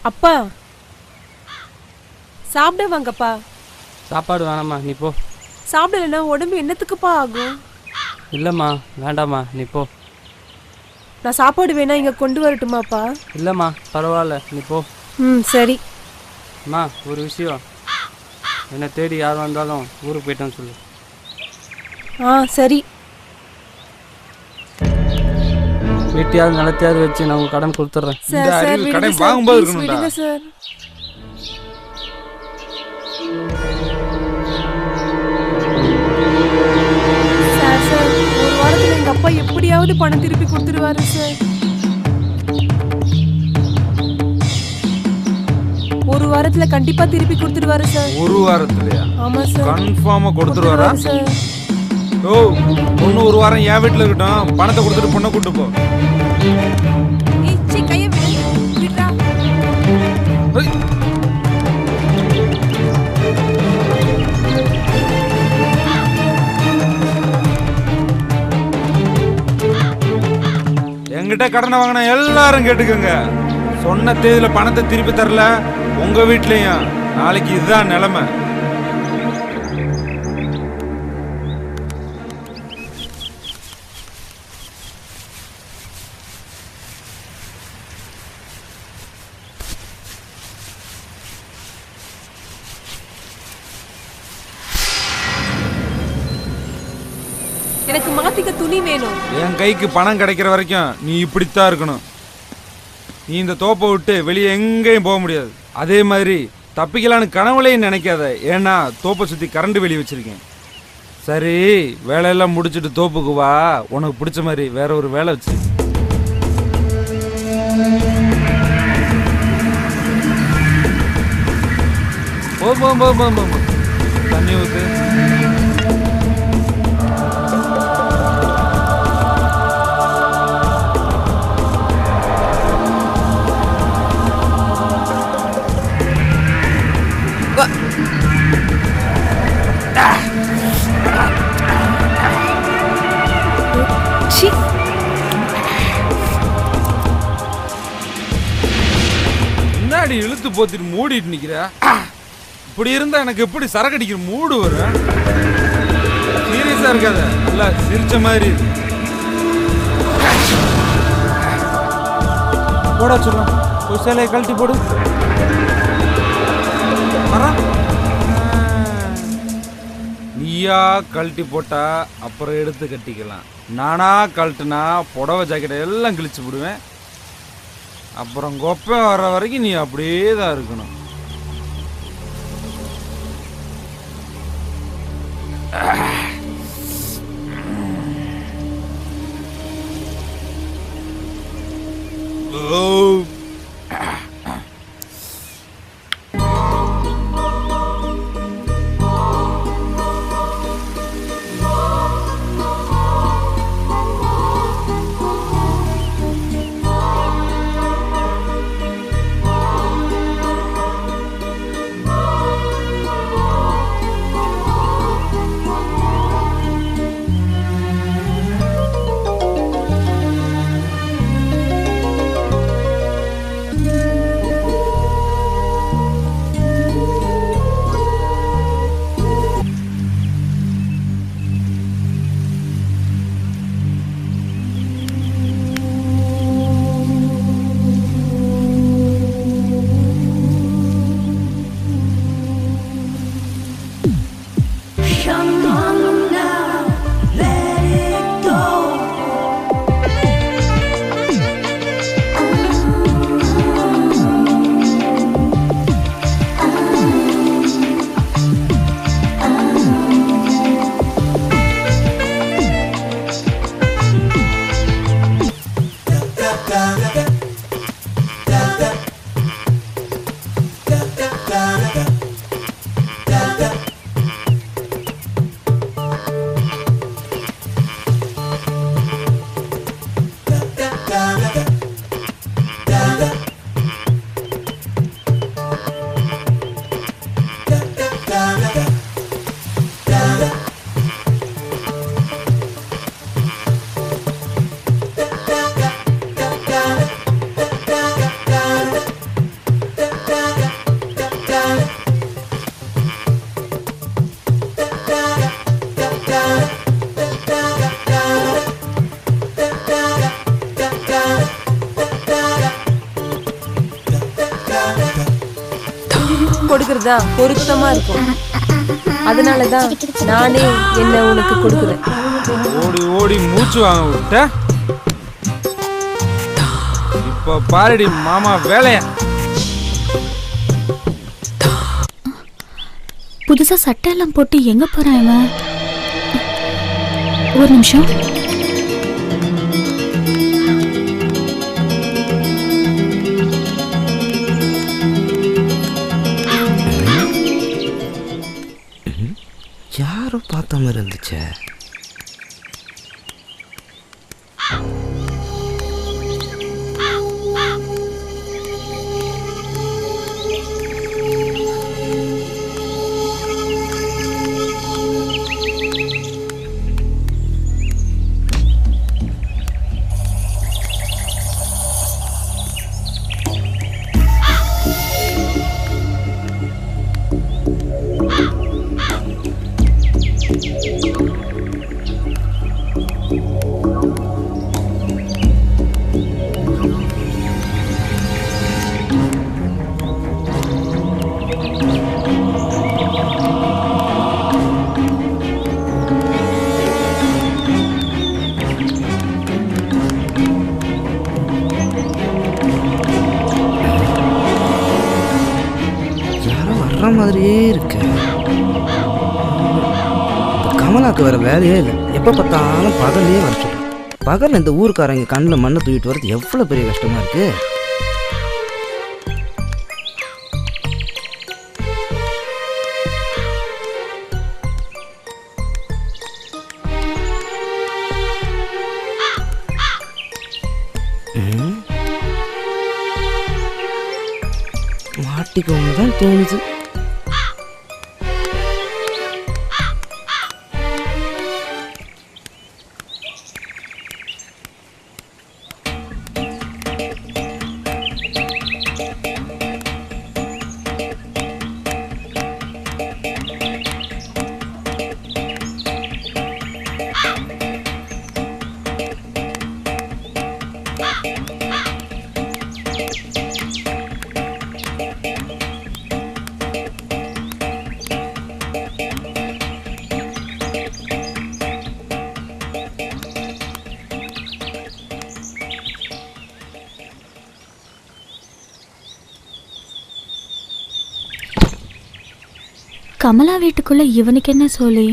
அப்பா சாப்பிட வாங்கப்பா. சாப்பாடு வேணாம்மா, நீ போ. சாப்பிடலன்னா உடம்பு என்னத்துக்குப்பா ஆகும்? இல்லைம்மா, வேண்டாம்மா, நீ போ. நான் சாப்பாடு வேணா இங்க கொண்டு வரட்டுமாப்பா? இல்லைம்மா, பரவாயில்ல, நீ போ. சரி. அம்மா, ஒரு விஷயம், என்னை தேடி யார் வந்தாலும் ஊருக்கு போயிட்டோன்னு சொல்லு. சரி. வீட்டையாவது நிலத்தையாவது வச்சு நான் உங்க கடன் கொடுத்துட்றேன். கடன் வாங்கும்போது இருக்கணும்டா சார். சார், ஒரு வாரத்துல எங்க அப்பா எப்படியாவது பணம் திருப்பி கொடுத்துருவாரு சார். ஒரு வாரத்துல கண்டிப்பா திருப்பி கொடுத்துருவாரு சார். ஒரு வாரத்துலயா? ஆமா சார். கன்ஃபார்மா கொடுத்துருவாரா சார்? ஓ, இன்னும் ஒரு வாரம் என் வீட்டுல இருக்கட்டும், பணத்தை கொடுத்துட்டு பொண்ணை கூட்டு போ. என்கிட்ட கடனை வாங்கின எல்லாரும் கேட்டுக்கோங்க, சொன்ன தேதியில பணத்தை திருப்பி தரல உங்க வீட்லயும் நாளைக்கு இதுதான் நிலைமை. எனக்கு மாத்திக்க துணி வேணும். என் கைக்கு பணம் கிடைக்கிற வரைக்கும் நீ இப்படித்தான் இருக்கணும். நீ இந்த தோப்பை விட்டு வெளியே எங்கேயும் போக முடியாது. அதே மாதிரி தப்பிக்கலான்னு கனவுலையும் நினைக்காத, ஏன்னா தோப்பை சுற்றி கரண்ட் வெளியே வச்சிருக்கேன். சரி, வேலையெல்லாம் முடிச்சுட்டு தோப்புக்கு வா, உனக்கு பிடிச்ச மாதிரி வேற ஒரு வேலை வச்சிருக்கேன். தண்ணி ஊத்து. முன்னாடி இழுத்து போத்திட்டு மூடிட்டு நிக்கிற. இப்படி இருந்தா எனக்கு எப்படி சரக்கு அடிக்கிற மூடு வரும்? சீரியஸா இருக்காத, நல்லா சிரிச்ச மாதிரி போடா. சொல்ல ஒரு சேலையை கழட்டி போடு. நீயா கழட்டி போட்டா அப்புறம் எடுத்து கட்டிக்கலாம். நானா கழட்டுனா புடவை ஜாக்கெட்டை எல்லாம் கிழிச்சு விடுவேன். அப்புறம் கொப்பை வர்ற வரைக்கும் நீ அப்படியே தான் இருக்கணும். தான் பொருத்தமா இருக்கும். அதனாலதான் நானே என்ன உனக்கு கொடுக்குறேன். ஓடி ஓடி மூச்சு வாங்க விட்ட. இப்ப பாருடி மாமா வேலைய. புதுசா சட்டை எல்லாம் போட்டு எங்க போறான் இவன்? ஒரு நிமிஷம். யாரோ பார்த்த மாதிரி இருந்துச்சே. மாதிரியே இருக்கு. கமலாக்கு வேற வேலையே இல்லை. எப்போ பார்த்தாலும் பகல்லையே வர சொல்றேன். பகல் இந்த ஊருக்காரங்க கண்ணில் மண்ணை தூக்கிட்டு வர்றது எவ்வளோ பெரிய கஷ்டமா இருக்கு. மாட்டிக்கோங்க தான் தோணுது. கமலா வீட்டுக்குள்ள இவனுக்கு என்ன சொல்லி?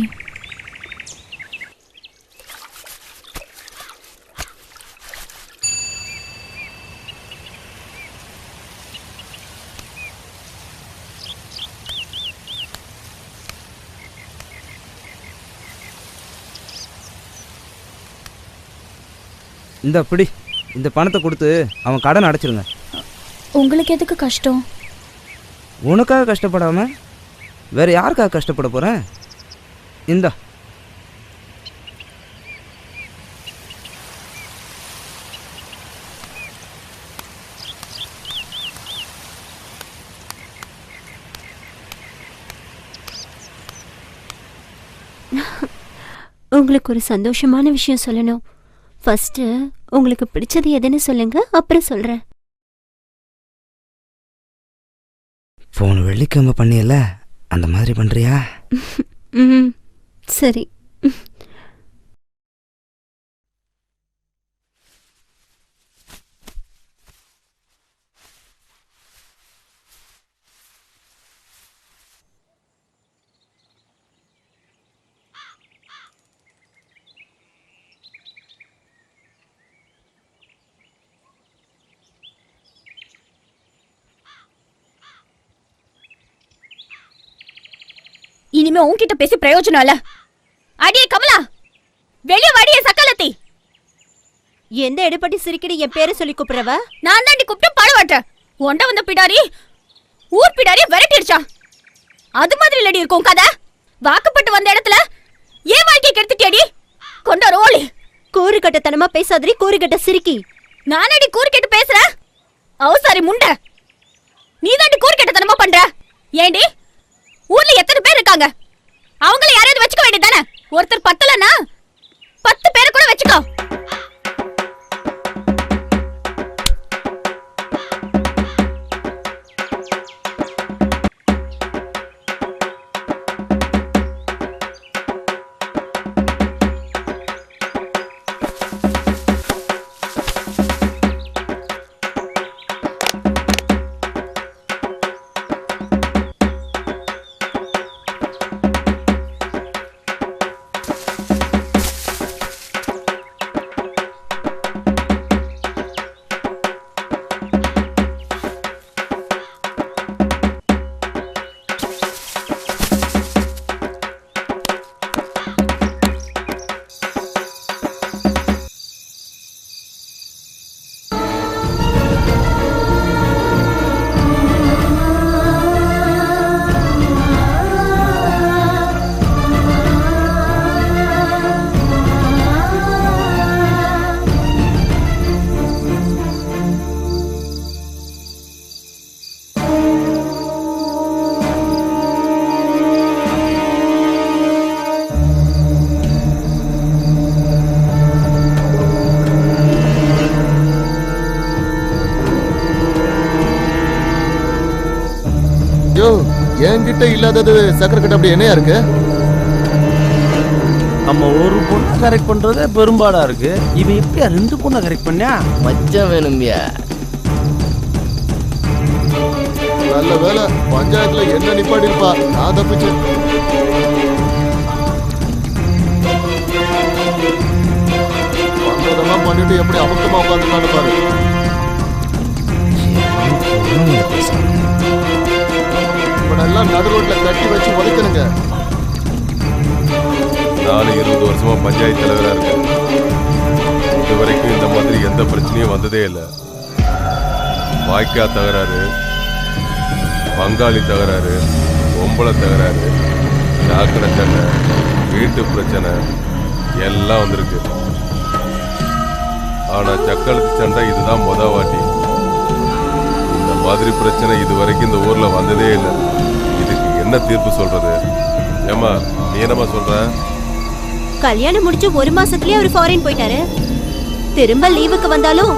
இந்த அப்படி இந்த பணத்தை கொடுத்து அவன் கடன் அடைச்சிருங்க. உங்களுக்கு எதுக்கு கஷ்டம்? உனக்காக கஷ்டப்படாம வேற யாருக்காக கஷ்டப்பட போறேன்? இந்தா. உங்களுக்கு ஒரு சந்தோஷமான விஷயம் சொல்லணும். ஃபர்ஸ்ட் உங்களுக்கு பிடிச்சது எதுன்னு சொல்லுங்க, அப்புறம் சொல்றேன். போன வெள்ளிக்கிழமை பண்ணியல, அந்த மாதிரி பண்றியா? சரி. இனிமே உன்கிட்ட பேசி பிரயோஜனம் இல்ல. அடியே கமலா, வெளிய வாடியே சக்கலத்தி. எந்த எடுப்பட்டி சிரிக்கடி என் பேரை சொல்லி கூப்பிடுறவ? நான் தாண்டி கூப்பிட்டு பழவட்ட. ஒண்ட வந்த பிடாரி ஊர் பிடாரிய விரட்டிடுச்சா? அது மாதிரி இல்லடி இருக்கும் கதை. வாக்குப்பட்டு வந்த இடத்துல ஏன் வாழ்க்கை கெடுத்துட்டியடி? கொண்ட ரோலி. கூறு கட்டத்தனமா பேசாதடி, கூறு கட்ட சிரிக்கி. நானடி கூறு கெட்டு பேசுறேன்? அவசாரி முண்டை, நீ தாண்டி கூறு கட்டத்தனமா பண்ற. ஏண்டி ஊர்ல எத்தனை பேர் இருக்காங்க? அவங்கள யாராவது வச்சுக்க வேண்டியதானே? ஒருத்தர் பத்தலன்னா 10 பேரை கூட வச்சுக்கோ. உன்கிட்ட இல்லாதது சக்கரை கிட்ட அப்படி என்னையா இருக்கு? நம்ம ஒரு பொண்ணை கரெக்ட் பண்றதே பெரும்பாடா இருக்கு. இவன் எப்படியா 2 பொண்ணை கரெக்ட் பண்ணியா? மச்சம் வேணும்பியா. நல்ல வேலை பஞ்சாயத்துல என்ன நிப்பாடி இருப்பா, நான் தப்பிச்சேன். பண்றதெல்லாம் பண்ணிட்டு எப்படி அமுக்கமா உட்காந்துருக்கான்னு பாரு. இவனெல்லாம் நடு ரோட்ல கட்டி வச்சு உதைக்கணுங்க. நானும் 20 வருஷமா பஞ்சாயத்து தலைவரா இருக்கேன். இது வரைக்கும் இந்த மாதிரி எந்த பிரச்சனையும் வந்ததே இல்லை. வாய்க்கா தகராறு, பங்காளி தகராறு, பொம்பளை தகராறு, சாக்கடை சண்டை, வீட்டு பிரச்சனை எல்லாம் வந்திருக்கு. ஆனா சக்களத்து சண்டை இதுதான் மொத வாட்டி. இந்த மாதிரி பிரச்சனை இது வரைக்கும் இந்த ஊர்ல வந்ததே இல்லை. இதுக்கு என்ன தீர்ப்பு சொல்றது? ஏமா நீ என்னமா சொல்ற? கல்யாணம் முடிச்சு 1 மாசத்துலயே அவர் ஃபாரின் போயிட்டாரு. திரும்ப லீவுக்கு வந்தாலும்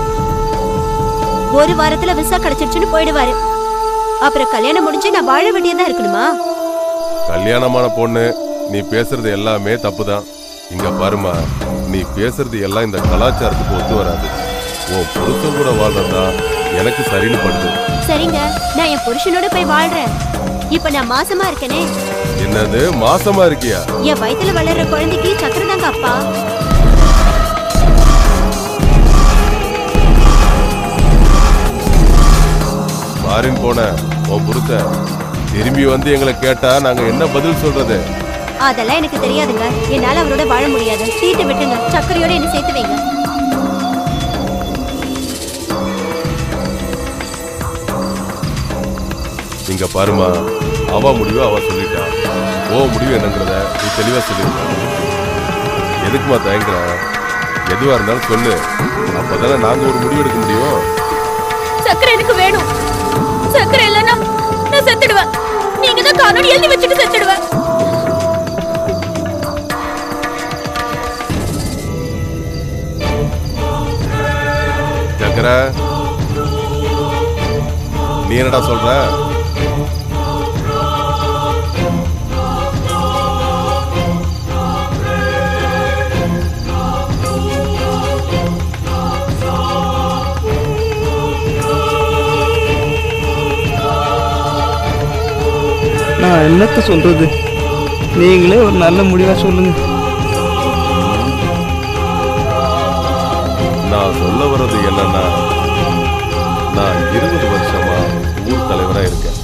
1 வாரத்துல விசா கிடைச்சிருச்சுன்னு போயிடுவாரு. அப்புறம் கல்யாணம் முடிஞ்சு நான் வாழ வேண்டியதா இருக்கணுமா? கல்யாணமான பொண்ணு, நீ பேசுறது எல்லாமே தப்புதான். இங்க பாருமா, நீ பேசுறது எல்லாம் இந்த கலாச்சாரத்துக்கு ஒத்து வராது. உன் புருஷன் கூட வாழ்றதா எனக்கு சரின்னு படுது. சரிங்க, நான் என் புருஷனோட போய் வாழ்றேன். இப்ப நான் மாசமா இருக்கனே. என்னது மாசமா இருக்கியா? என் வயித்துல வளர்ற குழந்தைக்கு சக்கரை தாங்க அப்பா. ஃபாரின் போன உன் புருஷன் திரும்பி வந்து எங்களை கேட்டா நாங்க என்ன பதில் சொல்றது? அதெல்லாம் எனக்கு தெரியாதுங்க. என்னால அவரோட வாழ முடியாது. சீட்டு விட்டுங்க, சக்கரையோட என்ன சேர்த்து வைங்க. இங்க பாருமா, அவ முடிவு அவ சொல்லிட்டா. ஓ முடிவு என்னங்கிறத நீ தெளிவா சொல்லிருக்க. எதுக்குமா தயங்குற? எதுவா இருந்தாலும் சொல்லு, அப்பதானே நாங்க ஒரு முடிவு எடுக்க முடியும். சக்கரை எனக்கு வேணும். சக்கரை இல்லைன்னா நான் செத்துடுவேன். நீங்க தான் காரணம் எழுதி வச்சுட்டு செத்துடுவேன். சக்கரை, நீ என்னடா சொல்ற? நான் என்னத்த சொல்றது? நீங்களே ஒரு நல்ல முடிவா சொல்லுங்க. நான் சொல்ல வர்றது என்னன்னா, நான் 20 வருஷமா ஊர் தலைவரா இருக்கேன்.